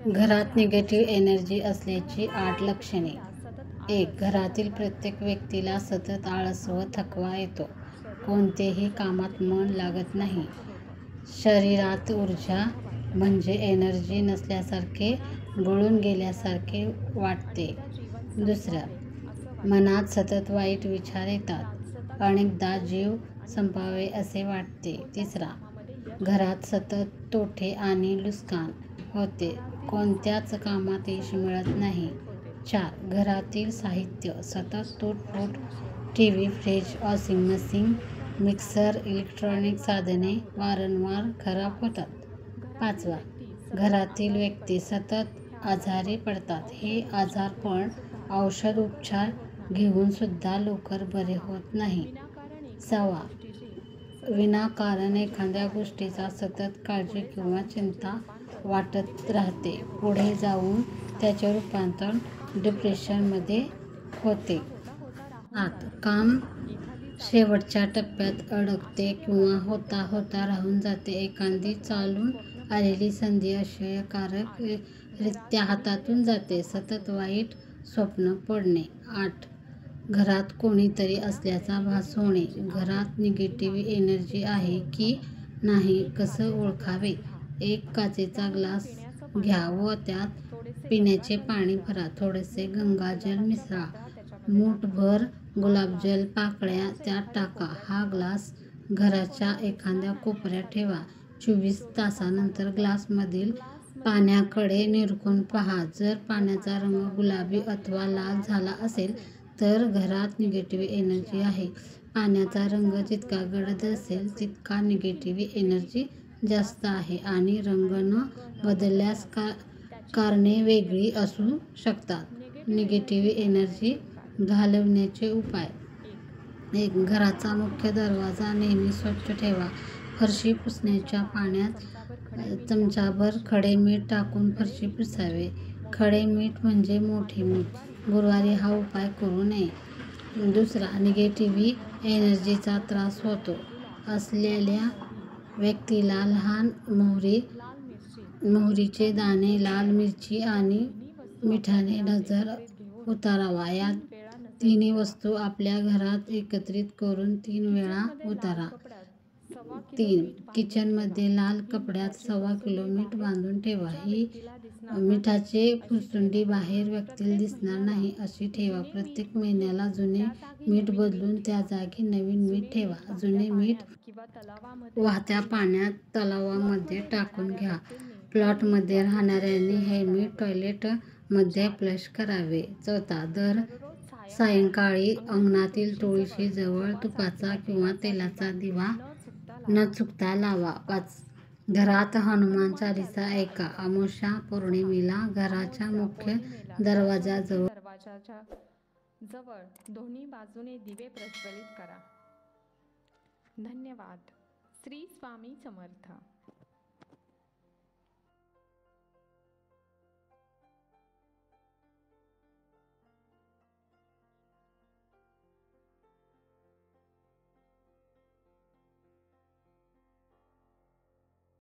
घरात negative energy असल्याची 8 लक्षणे. 1. घरातील प्रत्येक व्यक्तीला सतत आळस व थकवा येतो. कोणत्याही कामात मन लागत नाही. शरीरात ऊर्जा म्हणजे एनर्जी नसल्यासारखे, गळून गेल्यासारखे वाटते. 2. मनात सतत वाईट विचार येतात. अनेकदा जीव संपवावे असे वाटते. 3. घरात सतत तोटे आणि नुकसान होते. कोणत्याच कामात यश मिळत नाही. 4. घरातील साहित्य सतत तुटफूट. TV, fridge, washing machine, mixer, electronic साधने वारंवार खराब होतात. 5. घरातील व्यक्ती सतत आजारी पडतात. हे आजारपण औषध उपचार घेऊन सुद्धा लवकर बरे होत नाही. 6. विनाकारण एखाद्या गोष्टीचा सतत काळजी किंवा चिंता वाटत राहते. पुढे जाऊन त्याचे रूपांतर डिप्रेशनमध्ये होते. 7. काम शेवटच्या टप्प्यात अडकते किंवा होता होता राहून जाते. एखादी चालून आलेली संधी अयशस्वीरित्या हातातून जाते. सतत वाईट स्वप्न पडणे. 8. घरात कोणीतरी असल्याचा भास होणे. घरात निगेटिव्ह एनर्जी आहे की नाही कसं ओळखावे? 1 काचेचा ग्लास घ्या व त्यात पिण्याचे पाणी भरा. थोडेसे गंगाजल मिसळा. मूठभर गुलाबजल पाकळ्या त्यात टाका. हा ग्लास घराच्या एखाद्या कोपऱ्यात ठेवा. 24 तासांनंतर ग्लासमधील पाण्याकडे निरखून पहा. जर पाण्याचा रंग गुलाबी अथवा लाल झाला असेल तर घरात निगेटिव्ह एनर्जी आहे. पाण्याचा रंग जितका गडद असेल तितका निगेटिव्ह एनर्जी जास्त आहे आणि रंग न बदलल्यास कारणे वेगळी असू शकतात. निगेटिव्ह एनर्जी घालवण्याचे उपाय. 1. घराचा मुख्य दरवाजा नेहमी स्वच्छ ठेवा. फरशी पुसण्याच्या पाण्यात चमचाभर खडे मीठ टाकून फरशी पुसावी. खडे मीठ म्हणजे मोठे मीठ. गुरुवारी हा उपाय करू नये. 2. निगेटिव्ह एनर्जीचा त्रास होत असलेल्या व्यक्तीला लहान मोहरीचे दाणे, लाल मिरची आणि मिठाने नजर उतारावा. या तिन्ही वस्तू आपल्या घरात एकत्रित करून 3 वेळा उतारा. 3. किचनमध्ये लाल कपड्यात 1.25 किलो मीठ बांधून ठेवा. ही मिठाची पुसुंडी बाहेर व्यक्तीला दिसणार नाही अशी ठेवा. प्रत्येक महिन्याला जुने मीठ बदलून त्या जागी नवीन मीठ ठेवा. जुने मीठ वाहत्या पाण्यात तलावामध्ये टाकून घ्या. फ्लॅटमध्ये राहणाऱ्यांनी हे मीठ टॉयलेटमध्ये फ्लश करावे. 4. दर सायंकाळी अंगणातील तुळशीजवळ तुपाचा किंवा तेलाचा दिवा न चुकता लावा. 5. घरात हनुमान चालीसा ऐका. अमावास्या पौर्णिमेला घराच्या मुख्य दरवाजाजवळ दोन्ही बाजूने दिवे प्रज्वलित करा. धन्यवाद. श्री स्वामी समर्थ.